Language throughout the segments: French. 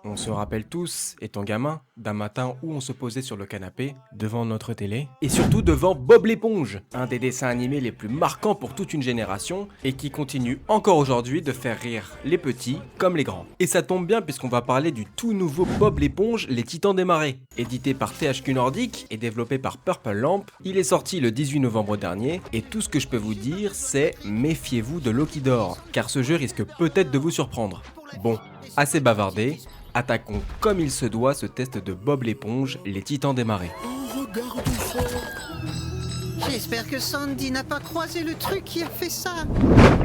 On se rappelle tous, étant gamin, d'un matin où on se posait sur le canapé, devant notre télé, et surtout devant Bob l'éponge, un des dessins animés les plus marquants pour toute une génération, et qui continue encore aujourd'hui de faire rire les petits comme les grands. Et ça tombe bien puisqu'on va parler du tout nouveau Bob l'éponge, les Titans des Marais. Édité par THQ Nordic et développé par Purple Lamp, il est sorti le 18 novembre dernier, et tout ce que je peux vous dire, c'est méfiez-vous de l'eau qui dort, car ce jeu risque peut-être de vous surprendre. Bon, assez bavardé, attaquons comme il se doit ce test de Bob l'éponge, les Titans des Marais. Oh, regarde ça. J'espère que Sandy n'a pas croisé le truc qui a fait ça.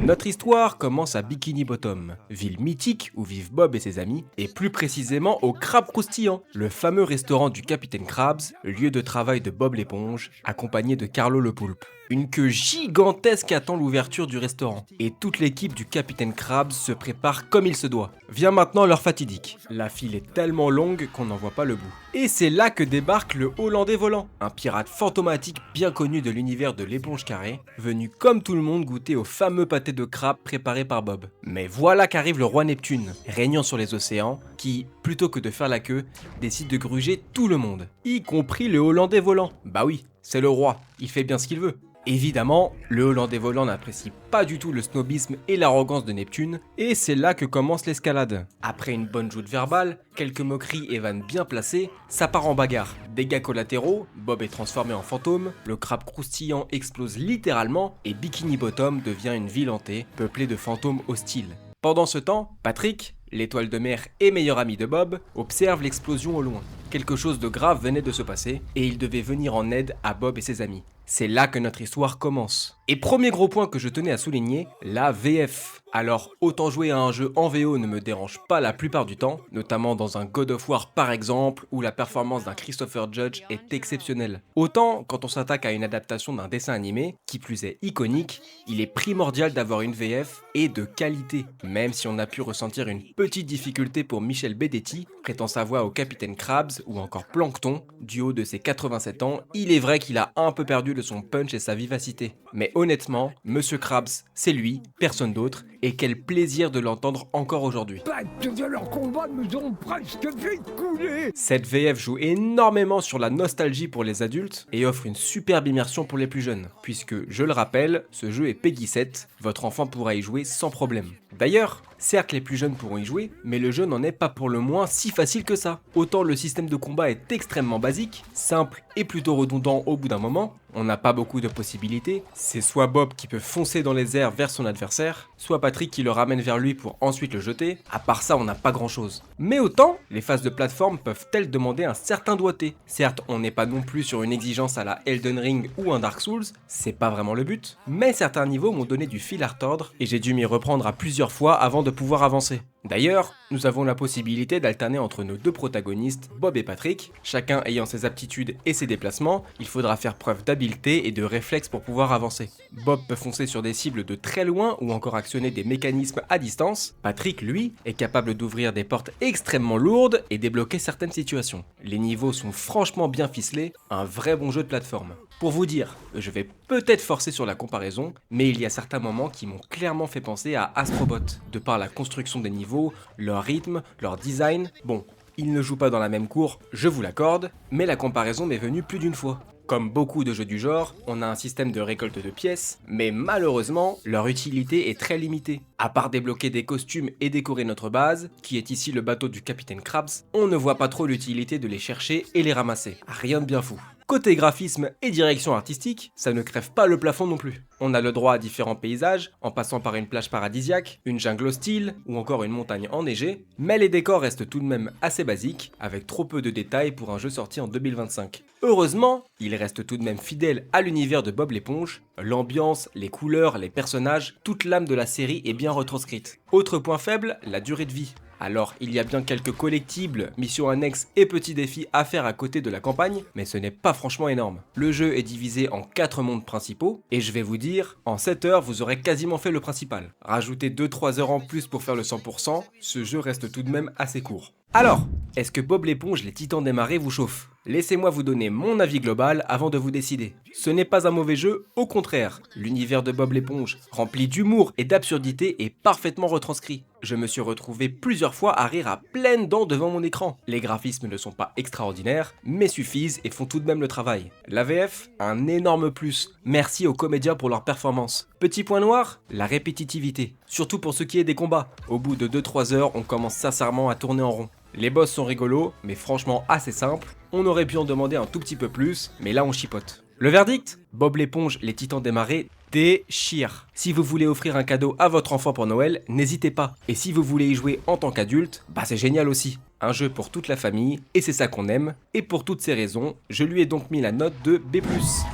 Notre histoire commence à Bikini Bottom, ville mythique où vivent Bob et ses amis, et plus précisément au Crabe Croustillant, le fameux restaurant du Capitaine Krabs, lieu de travail de Bob l'éponge, accompagné de Carlo le poulpe. Une queue gigantesque attend l'ouverture du restaurant, et toute l'équipe du Capitaine Krabs se prépare comme il se doit. Vient maintenant l'heure fatidique. La file est tellement longue qu'on n'en voit pas le bout. Et c'est là que débarque le Hollandais volant, un pirate fantomatique bien connu de l'univers de l'éponge carrée, venu comme tout le monde goûter au fameux pâté de crabe préparé par Bob. Mais voilà qu'arrive le roi Neptune, régnant sur les océans, qui, plutôt que de faire la queue, décide de gruger tout le monde, y compris le Hollandais volant. Bah oui, c'est le roi, il fait bien ce qu'il veut. Évidemment, le Hollandais volant n'apprécie pas du tout le snobisme et l'arrogance de Neptune, et c'est là que commence l'escalade. Après une bonne joute verbale, quelques moqueries et vannes bien placées, ça part en bagarre. Dégâts collatéraux, Bob est transformé en fantôme, le crabe croustillant explose littéralement, et Bikini Bottom devient une ville hantée, peuplée de fantômes hostiles. Pendant ce temps, Patrick, l'étoile de mer et meilleur ami de Bob, observe l'explosion au loin. Quelque chose de grave venait de se passer, et il devait venir en aide à Bob et ses amis. C'est là que notre histoire commence. Et premier gros point que je tenais à souligner, la VF. Alors, autant jouer à un jeu en VO ne me dérange pas la plupart du temps, notamment dans un God of War par exemple, où la performance d'un Christopher Judge est exceptionnelle. Autant, quand on s'attaque à une adaptation d'un dessin animé, qui plus est iconique, il est primordial d'avoir une VF et de qualité. Même si on a pu ressentir une petite difficulté pour Michel Bedetti, prêtant sa voix au Capitaine Krabs ou encore Plankton, du haut de ses 87 ans, il est vrai qu'il a un peu perdu de son punch et sa vivacité. Mais honnêtement, Monsieur Krabs, c'est lui, personne d'autre, et quel plaisir de l'entendre encore aujourd'hui. Pattes de leur combat nous ont presque fait couler. Cette VF joue énormément sur la nostalgie pour les adultes et offre une superbe immersion pour les plus jeunes, puisque, je le rappelle, ce jeu est Peggy 7, votre enfant pourra y jouer sans problème. D'ailleurs, certes les plus jeunes pourront y jouer, mais le jeu n'en est pas pour le moins si facile que ça. Autant le système de combat est extrêmement basique, simple et plutôt redondant au bout d'un moment, on n'a pas beaucoup de possibilités, c'est soit Bob qui peut foncer dans les airs vers son adversaire, soit Patrick qui le ramène vers lui pour ensuite le jeter, à part ça on n'a pas grand chose. Mais autant, les phases de plateforme peuvent-elles demander un certain doigté. Certes, on n'est pas non plus sur une exigence à la Elden Ring ou un Dark Souls, c'est pas vraiment le but, mais certains niveaux m'ont donné du fil à retordre et j'ai dû m'y reprendre à plusieurs fois avant de pouvoir avancer. D'ailleurs, nous avons la possibilité d'alterner entre nos deux protagonistes, Bob et Patrick, chacun ayant ses aptitudes et ses déplacements, il faudra faire preuve d'habileté et de réflexe pour pouvoir avancer. Bob peut foncer sur des cibles de très loin ou encore actionner des mécanismes à distance, Patrick, lui, est capable d'ouvrir des portes extrêmement lourdes et débloquer certaines situations. Les niveaux sont franchement bien ficelés, un vrai bon jeu de plateforme. Pour vous dire, je vais peut-être forcer sur la comparaison, mais il y a certains moments qui m'ont clairement fait penser à Astro Bot, de par la construction des niveaux, leur rythme, leur design. Bon, ils ne jouent pas dans la même cour, je vous l'accorde, mais la comparaison m'est venue plus d'une fois. Comme beaucoup de jeux du genre, on a un système de récolte de pièces, mais malheureusement, leur utilité est très limitée. À part débloquer des costumes et décorer notre base, qui est ici le bateau du Capitaine Krabs, on ne voit pas trop l'utilité de les chercher et les ramasser. Rien de bien fou. Côté graphisme et direction artistique, ça ne crève pas le plafond non plus. On a le droit à différents paysages, en passant par une plage paradisiaque, une jungle hostile ou encore une montagne enneigée, mais les décors restent tout de même assez basiques, avec trop peu de détails pour un jeu sorti en 2025. Heureusement, il reste tout de même fidèle à l'univers de Bob l'éponge, l'ambiance, les couleurs, les personnages, toute l'âme de la série est bien retranscrite. Autre point faible, la durée de vie. Alors, il y a bien quelques collectibles, missions annexes et petits défis à faire à côté de la campagne, mais ce n'est pas franchement énorme. Le jeu est divisé en 4 mondes principaux, et je vais vous dire, en 7 heures, vous aurez quasiment fait le principal. Rajoutez 2-3 heures en plus pour faire le 100%, ce jeu reste tout de même assez court. Alors, est-ce que Bob l'éponge, les Titans des Marais vous chauffe ? Laissez-moi vous donner mon avis global avant de vous décider. Ce n'est pas un mauvais jeu, au contraire. L'univers de Bob l'éponge, rempli d'humour et d'absurdité, est parfaitement retranscrit. Je me suis retrouvé plusieurs fois à rire à pleines dents devant mon écran. Les graphismes ne sont pas extraordinaires, mais suffisent et font tout de même le travail. La VF, un énorme plus. Merci aux comédiens pour leur performance. Petit point noir, la répétitivité. Surtout pour ce qui est des combats. Au bout de 2-3 heures, on commence sincèrement à tourner en rond. Les boss sont rigolos, mais franchement assez simples. On aurait pu en demander un tout petit peu plus, mais là on chipote. Le verdict ? Bob l'éponge, les titans des marais déchire. Si vous voulez offrir un cadeau à votre enfant pour Noël, n'hésitez pas. Et si vous voulez y jouer en tant qu'adulte, bah c'est génial aussi. Un jeu pour toute la famille, et c'est ça qu'on aime. Et pour toutes ces raisons, je lui ai donc mis la note de B+.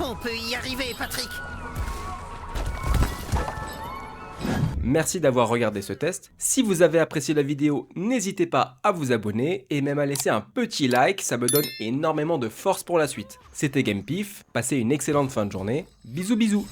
On peut y arriver, Patrick. Merci d'avoir regardé ce test. Si vous avez apprécié la vidéo, n'hésitez pas à vous abonner et même à laisser un petit like, ça me donne énormément de force pour la suite. C'était GamePif, passez une excellente fin de journée. Bisous bisous.